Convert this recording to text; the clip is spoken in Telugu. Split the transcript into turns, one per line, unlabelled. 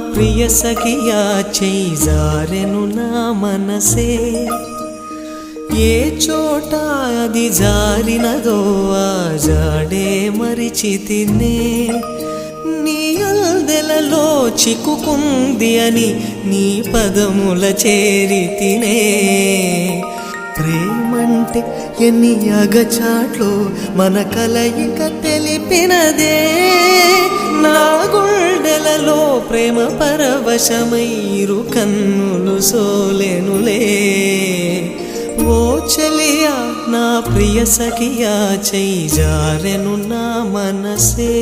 ప్రియ సఖియా చేయి జారెను నా మనసే ఏ చోట అది జారినదో ఆ జాడే మరిచితినే నీ అల్దెలలో చిక్కుకుంది అని నీ పదముల చేరితినే ప్రేమంటే ఎన్ని అగచాట్లు మన కలయిక తెలిపినదే నా గుండెలలో ప్రేమ పరవశమైరు కన్నులు సోలెనులే ఓ చలియా నా ప్రియ సఖియా చేయి జారెను నా మనసే